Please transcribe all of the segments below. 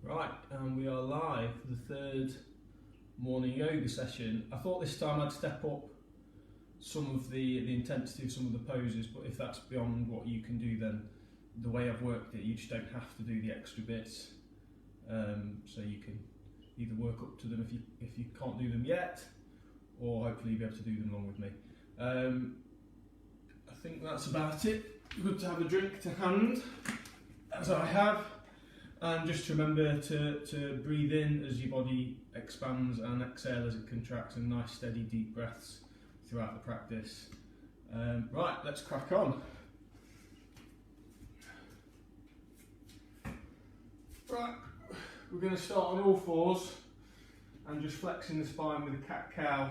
Right, and we are live for the third morning yoga session. I thought this time I'd step up some of the intensity of some of the poses, but if that's beyond what you can do, then the way I've worked it, you just don't have to do the extra bits. So you can either work up to them if you can't do them yet, or hopefully you'll be able to do them along with me. I think that's about it. Good to have a drink to hand, as I have, and just to remember to breathe in as your body expands and exhale as it contracts, and nice steady deep breaths throughout the practice. Right, let's crack on. Right, we're going to start on all fours and just flexing the spine with a cat-cow.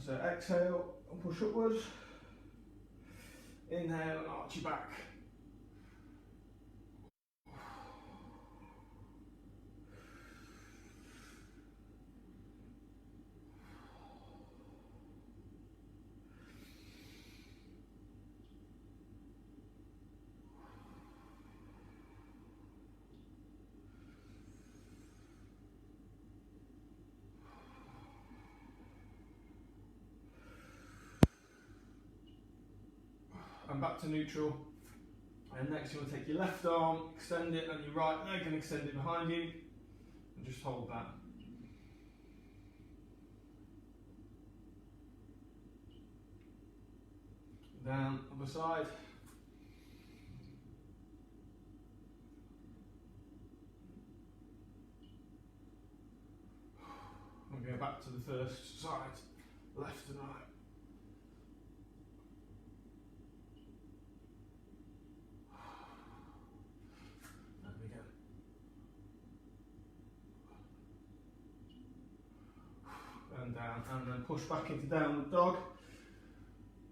So exhale and push upwards. Inhale and arch your back. And back to neutral. And next you want to take your left arm, extend it, and your right leg and extend it behind you, and just hold that. Down, other side. We'll go back to the first side, left and right. And down, and then push back into downward dog,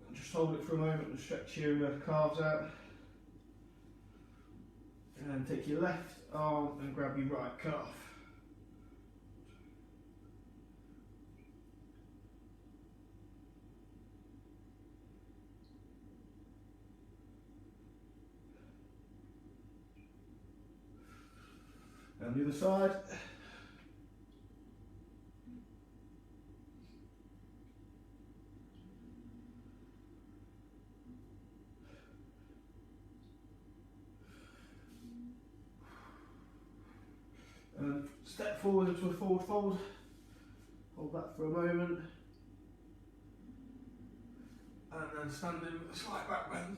and just hold it for a moment and stretch your calves out, and then take your left arm and grab your right calf. And the other side. And step forward into a forward fold. Hold that for a moment. And then stand in with a slight back bend.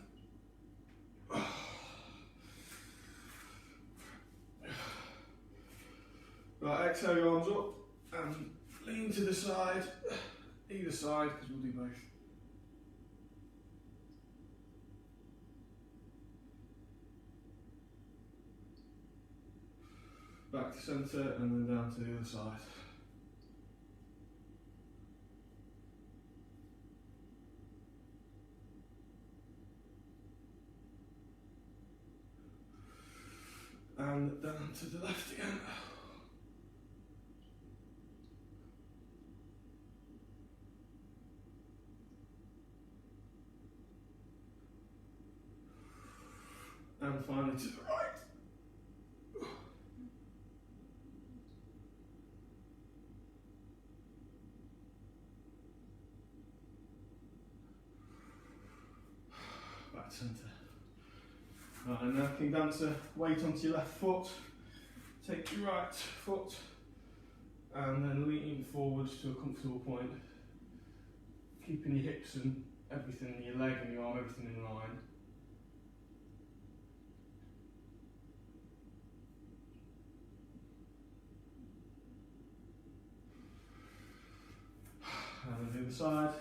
Right, exhale your arms up and lean to the side, either side, because we'll do both. Back to centre and then down to the other side. And down to the left again. And finally to the right. Back to centre. Right, and now King Dancer, weight onto your left foot. Take your right foot and then lean forwards to a comfortable point. Keeping your hips and everything, your leg and your arm, everything in line. And then the other side.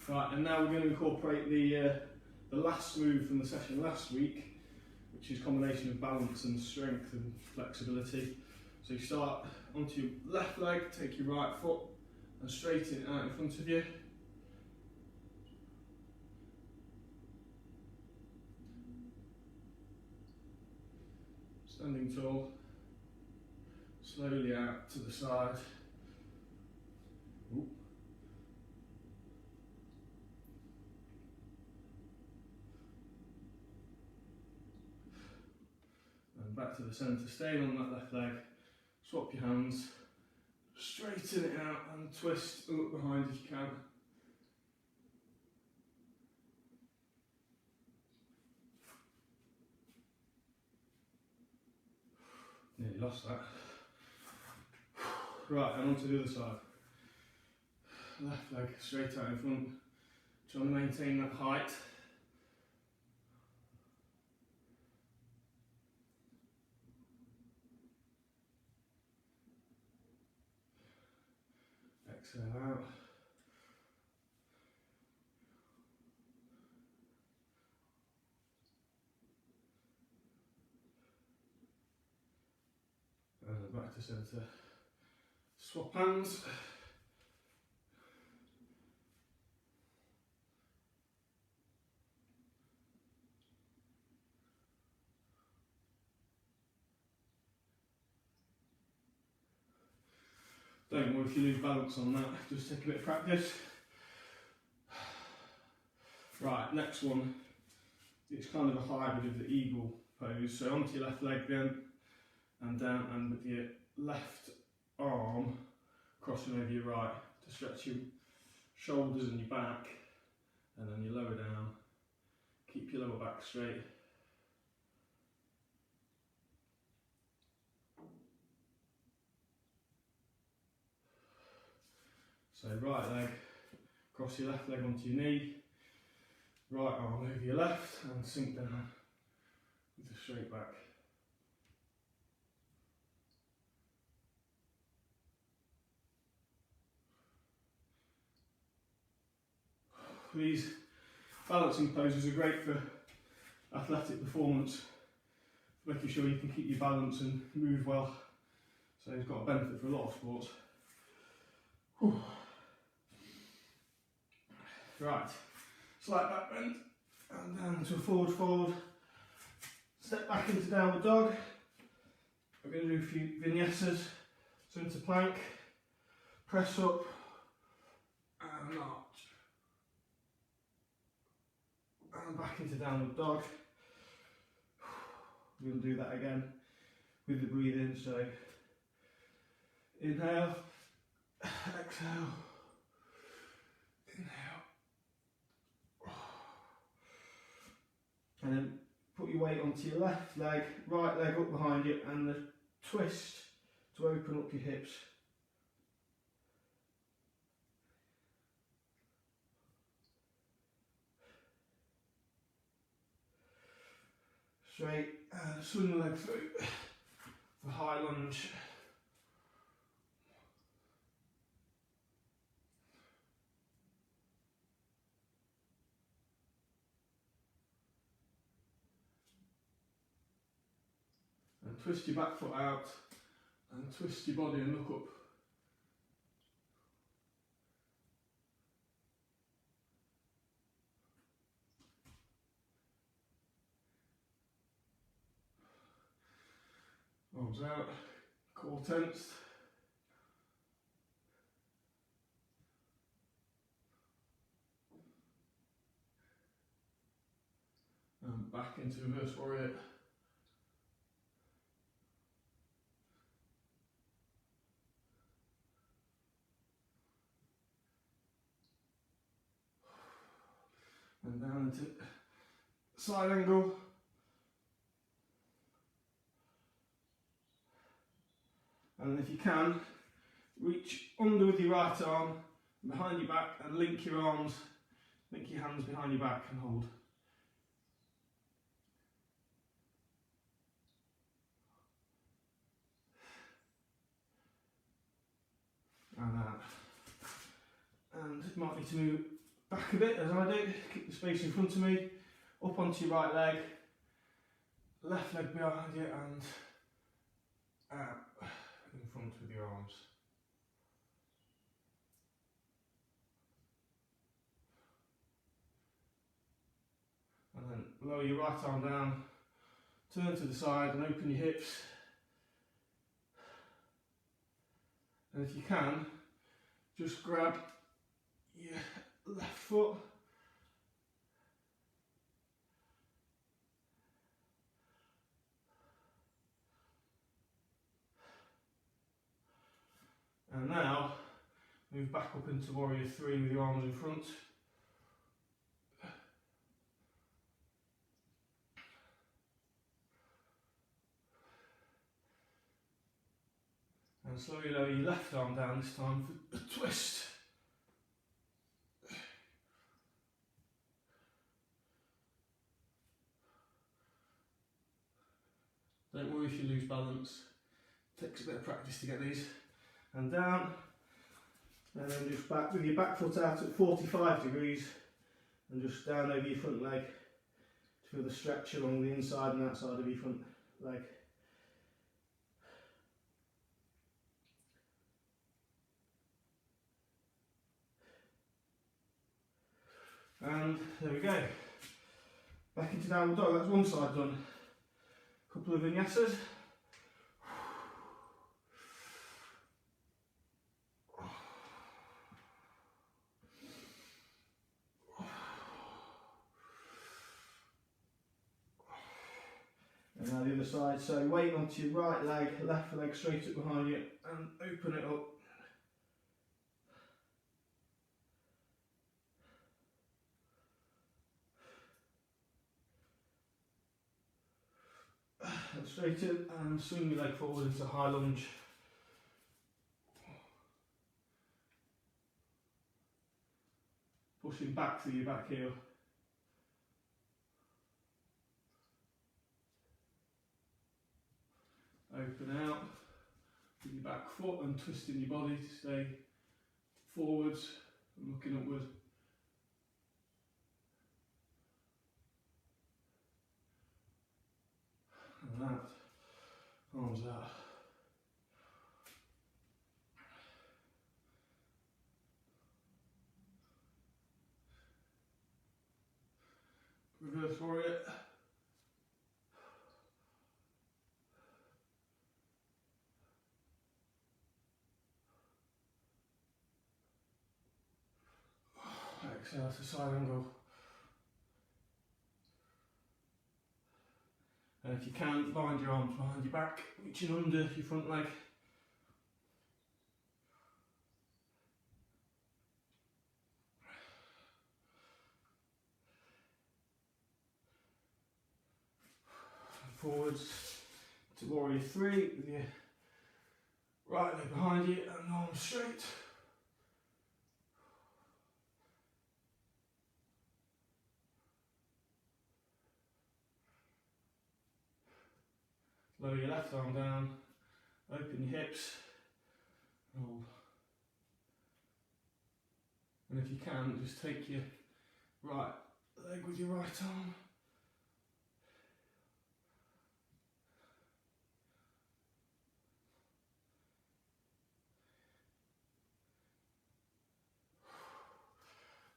Right, and now we're going to incorporate the last move from the session last week, which is a combination of balance and strength and flexibility. So you start onto your left leg, take your right foot and straighten it out in front of you. Standing tall, slowly out to the side. Ooh. And back to the centre, staying on that left leg. Swap your hands, straighten it out and twist and look behind if you can. Nearly lost that. Right, and on to the other side. Left leg straight out in front, trying to maintain that height. Exhale out. And back to centre. Swap hands. Don't worry if you lose balance on that, just take a bit of practice. Right, next one. It's kind of a hybrid of the eagle pose. So onto your left leg then, and down, and with your left arm crossing over your right to stretch your shoulders and your back, and then you lower down. Keep your lower back straight. So right leg, cross your left leg onto your knee, right arm over your left and sink down with a straight back. These balancing poses are great for athletic performance, making sure you can keep your balance and move well. So it's got a benefit for a lot of sports. Whew. Right, slight back bend and down to a forward fold. Step back into downward dog. We're going to do a few vinyasas. So into plank, press up and arch. And back into downward dog. We're going to do that again with the breathing. So inhale, exhale, inhale. And then put your weight onto your left leg, right leg up behind you, and the twist to open up your hips. Straight, and swing the leg through for high lunge. And twist your back foot out and twist your body and look up. Arms out, core tensed. And back into reverse warrior. And down into side angle. And if you can, reach under with your right arm behind your back and link your arms, link your hands behind your back and hold. And out. And you might need to move back a bit as I do, keep the space in front of me, up onto your right leg, left leg behind you and out in front with your arms. And then lower your right arm down turn to the side and open your hips. And if you can, just grab your left foot and now move back up into warrior 3 with your arms in front. And slowly lower your left arm down this time for a twist. Don't worry if you lose balance. It takes a bit of practice to get these. And down. And then just back with your back foot out at 45 degrees. And just down over your front leg. To feel the stretch along the inside and outside of your front leg. And there we go. Back into downward dog, that's one side done. Couple of vinyasas. And now the other side, so weight onto your right leg, left leg straight up behind you and open it up. And straight in and swing your leg forward into high lunge. Pushing back through your back heel. Open out with your back foot and twisting your body to stay forwards and looking upward. And that, arms out. Reverse warrior. Exhale to side angle. And if you can, bind your arms behind your back, reaching under your front leg. Forwards to warrior 3 with your right leg behind you and arms straight. Lower your left arm down, open your hips, hold. And if you can, just take your right leg with your right arm.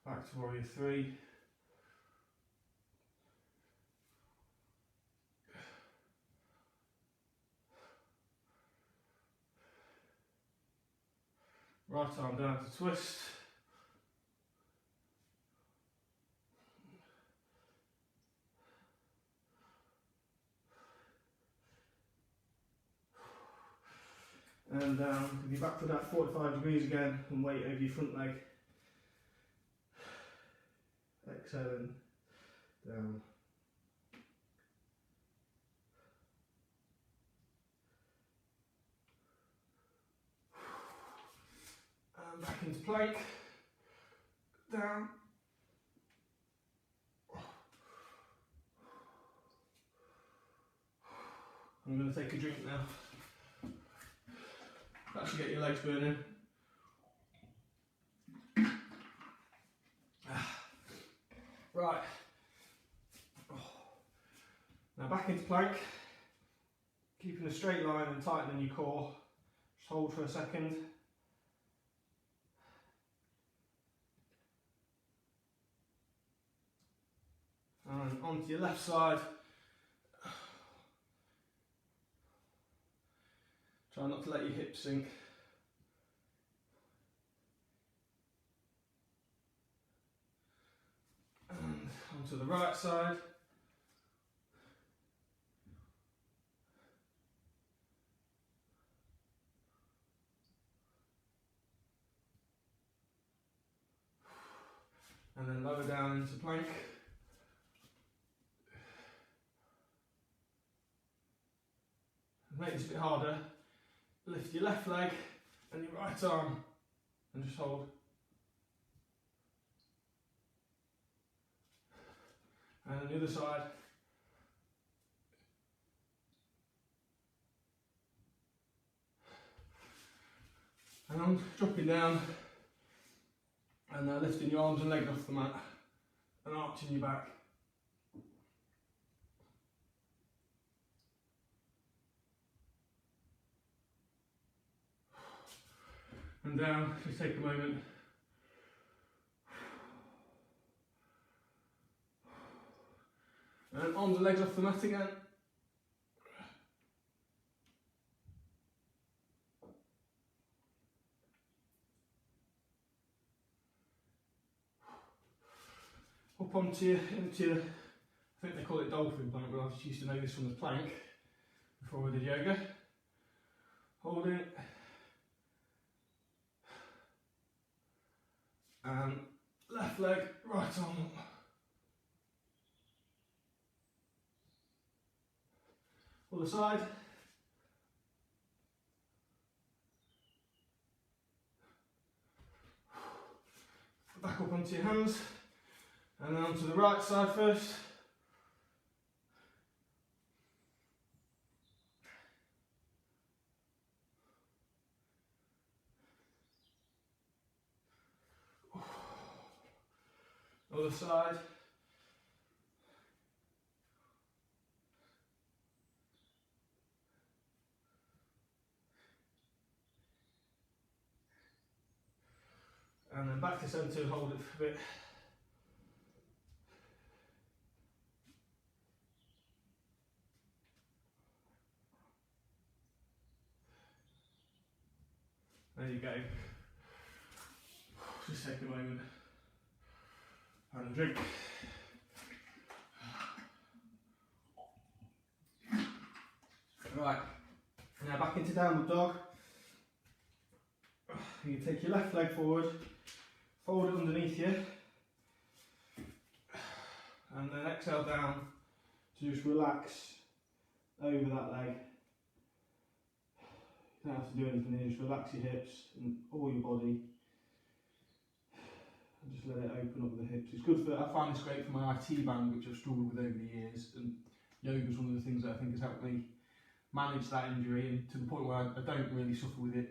Back to warrior 3. Right arm down to twist. And down with your back foot at 45 degrees again and weight over your front leg. Exhaling down. And back into plank. Down. I'm going to take a drink now. That should get your legs burning. Right. Now back into plank. Keeping a straight line and tightening your core. Just hold for a second. And onto your left side. Try not to let your hips sink. And onto the right side. And then lower down into plank. Make this a bit harder. Lift your left leg and your right arm and just hold. And on the other side. And I'm dropping down and lifting your arms and legs off the mat and arching your back. And down, just take a moment. And arms and legs off the mat again. Up onto into, I think they call it dolphin plank, but I just used to know this one as plank before I did yoga. Holding. And left leg, right arm up. Other side. Back up onto your hands. And then onto the right side first. Other side. And then back to centre and hold it for a bit. There you go. Just take a moment and drink. Right, now back into downward dog. You take your left leg forward, fold it underneath you, and then exhale down to just relax over that leg. You don't have to do anything here, just relax your hips and all your body. And just let it open up the hips. It's good for, I find this great for my IT band, which I've struggled with over the years, and yoga is one of the things that I think has helped me manage that injury, and to the point where I don't really suffer with it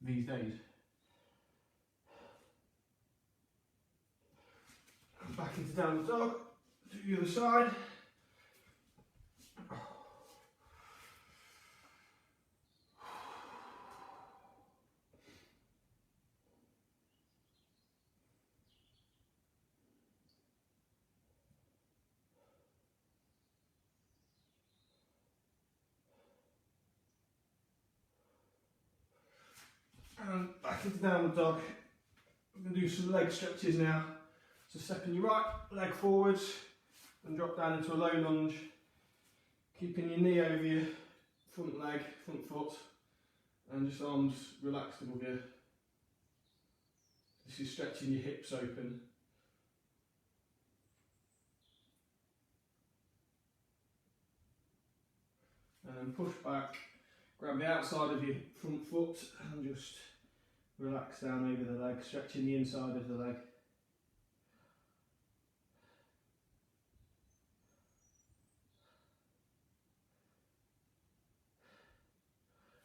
these days. Back into downward dog, to the other side. And back into downward dog. We're going to do some leg stretches now. So stepping your right leg forwards and drop down into a low lunge, keeping your knee over your front leg, front foot, and just arms relaxed above you. This is stretching your hips open. And then push back, grab the outside of your front foot and just relax down over the leg, stretching the inside of the leg.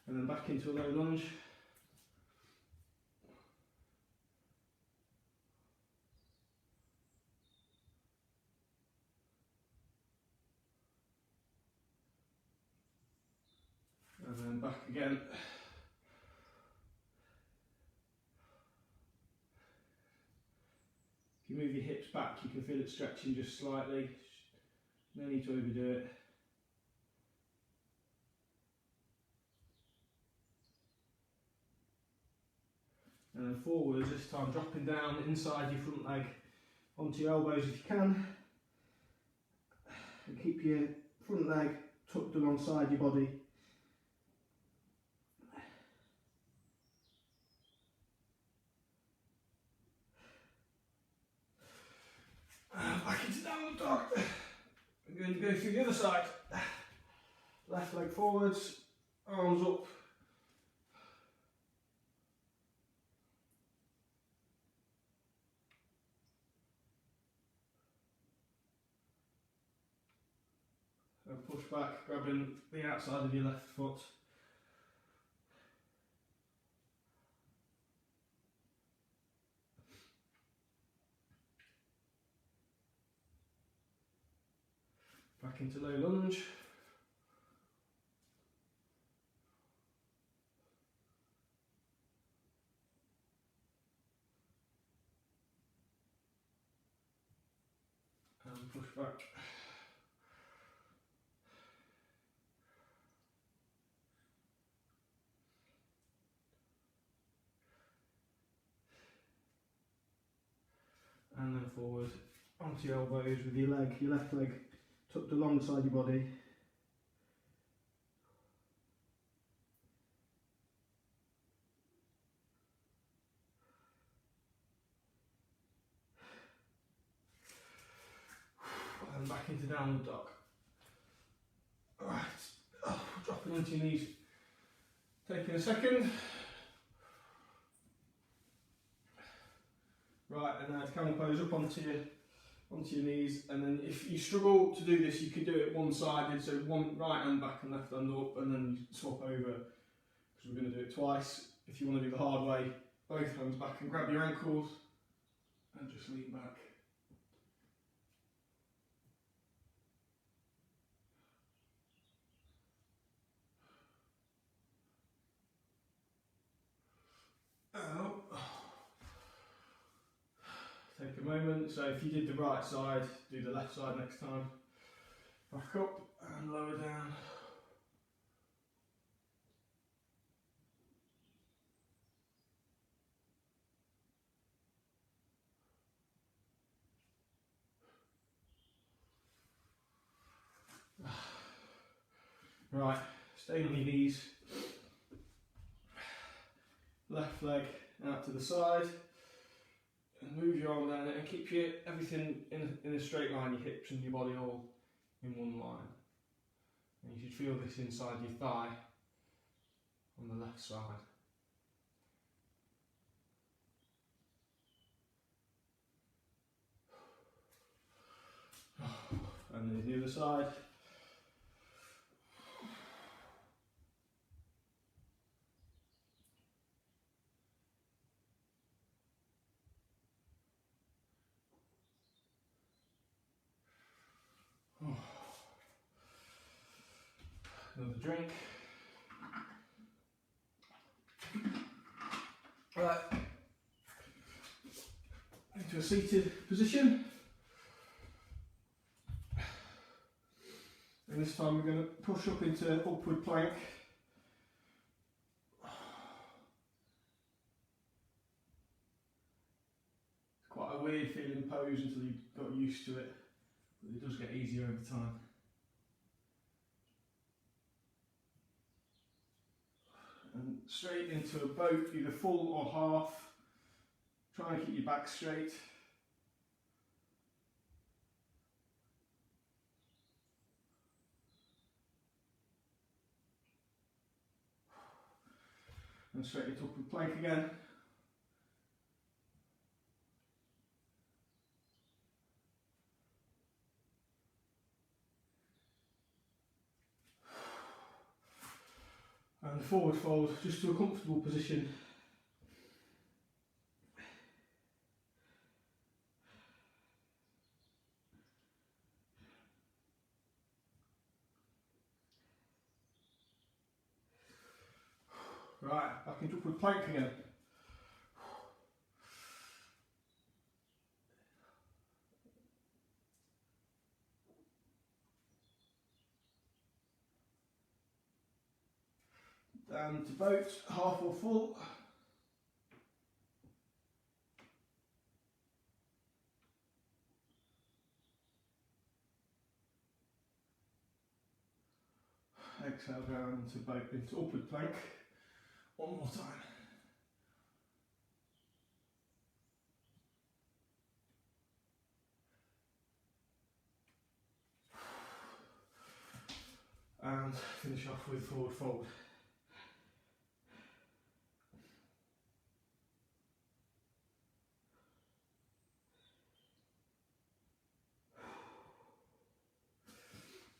And then back into a low lunge. And then back again. If you move your hips back, you can feel it stretching just slightly. No need to overdo it. and then forwards, this time dropping down inside your front leg onto your elbows if you can, and keep your front leg tucked alongside your body. Back into downward dog. I'm going to go through the other side. Left leg forwards, arms up. And push back, grabbing the outside of your left foot. Back into low lunge. And push back. And then forward onto your elbows with your left leg tucked alongside your body. And back into downward dog. Alright, dropping onto your knees. Taking a second. Right, and now to camel pose up onto your knees, and then if you struggle to do this, you could do it one-sided, so one right hand back and left hand up, and then you swap over, because we're going to do it twice. If you want to do the hard way, both hands back and grab your ankles, and just lean back. Out. Take a moment, so if you did the right side, do the left side next time. Back up and lower down. Right, stay on your knees. Left leg out to the side. And move your arm down and keep everything in a straight line, your hips and your body all in one line. And you should feel this inside your thigh on the left side. And then the other side. Another drink. Right, into a seated position. And this time we're going to push up into upward plank. It's quite a weird feeling pose until you've got used to it, but it does get easier over time. And straight into a boat, either full or half. Try and keep your back straight. And straight into upward plank again. And forward fold just to a comfortable position. Right, back into upward plank again. Down to boat, half or full. exhale down into upward plank. One more time. And finish off with forward fold.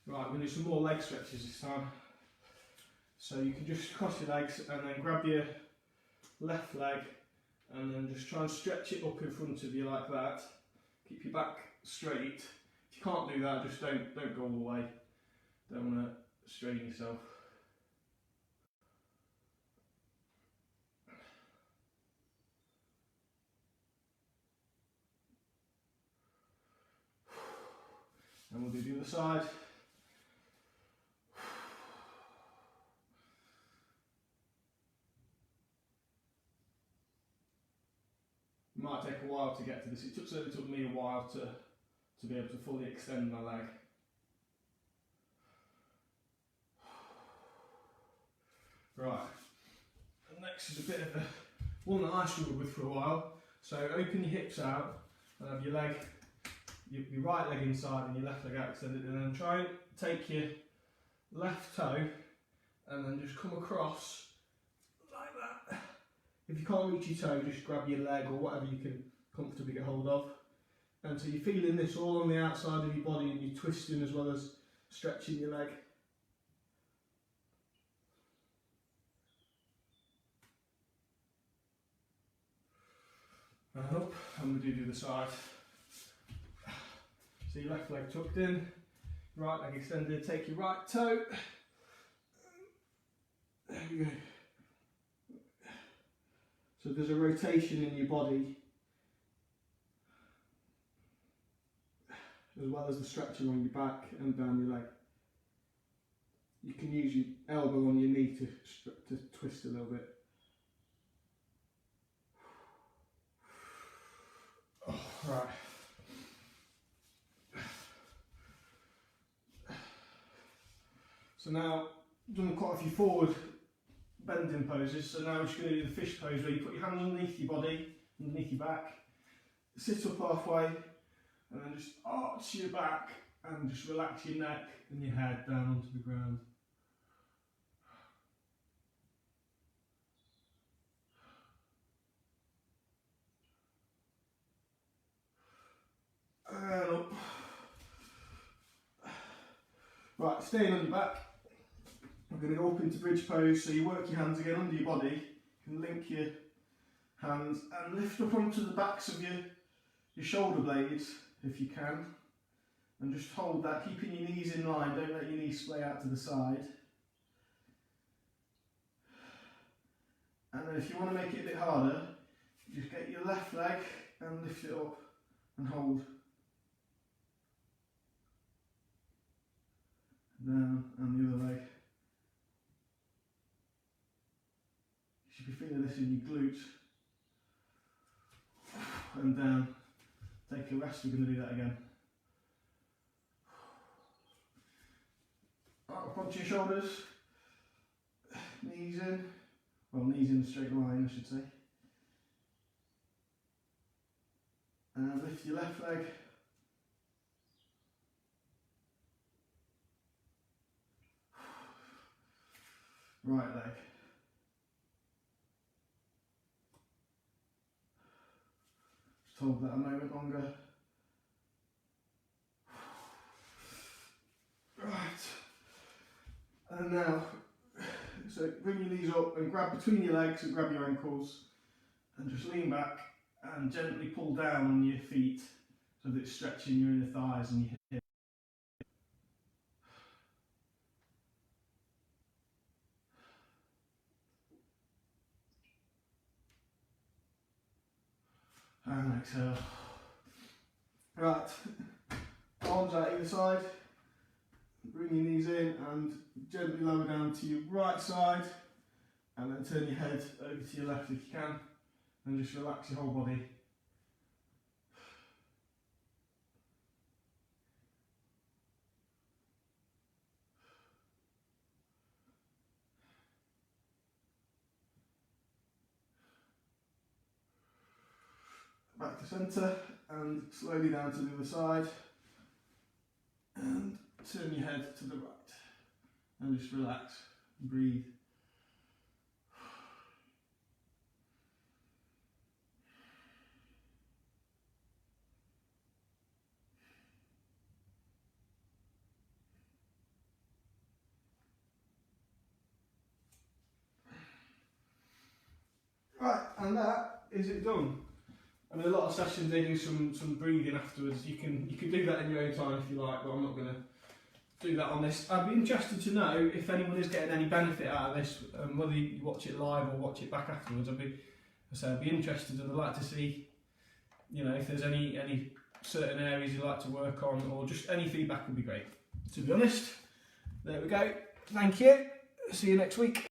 Right, we're going to do some more leg stretches this time. So you can just cross your legs and then grab your left leg and then just try and stretch it up in front of you like that. Keep your back straight. If you can't do that, just don't go all the way. Don't want to strain yourself. And we'll do the other side. It might take a while to get to this. It certainly took me a while to be able to fully extend my leg. Right, and next is a bit of one that I struggled with for a while. So open your hips out and have your leg, your right leg inside and your left leg out extended, and then try and take your left toe and then just come across like that. If you can't reach your toe, just grab your leg or whatever you can comfortably get hold of. And so you're feeling this all on the outside of your body and you're twisting as well as stretching your leg. And up, and we do the other side. So your left leg tucked in, right leg extended, take your right toe. There we go. So there's a rotation in your body, as well as the stretching on your back and down your leg. You can use your elbow on your knee to twist a little bit. Oh, right. So now, I've done quite a few forward bending poses, so now we're just going to do the fish pose where you put your hands underneath your body, underneath your back, sit up halfway, and then just arch your back and just relax your neck and your head down onto the ground. And up. Right, staying on your back, we're going to go up into bridge pose, so you work your hands again under your body, you can link your hands and lift up onto the backs of your shoulder blades if you can, and just hold that, keeping your knees in line, don't let your knees splay out to the side. And then if you want to make it a bit harder, just get your left leg and lift it up and hold. Down, and the other leg. You should be feeling this in your glutes. And down. Take a rest, we're going to do that again. Up onto your shoulders. Knees in. Well, knees in a straight line, I should say. And lift your left leg. Right leg. Just hold that a moment longer. Right. And now, so bring your knees up and grab between your legs and grab your ankles and just lean back and gently pull down on your feet so that it's stretching your inner thighs and your hips. And exhale. Right, arms out either side, bring your knees in and gently lower down to your right side, and then turn your head over to your left if you can, and just relax your whole body. back to centre and slowly down to the other side, and turn your head to the right and just relax and breathe. Right, and that is it done. I mean, a lot of sessions they do some breathing afterwards. You can do that in your own time if you like, but I'm not going to do that on this. I'd be interested to know if anyone is getting any benefit out of this, whether you watch it live or watch it back afterwards. I'd be interested, and I'd like to see, you know, if there's any certain areas you'd like to work on, or just any feedback would be great. To be honest, there we go. Thank you. See you next week.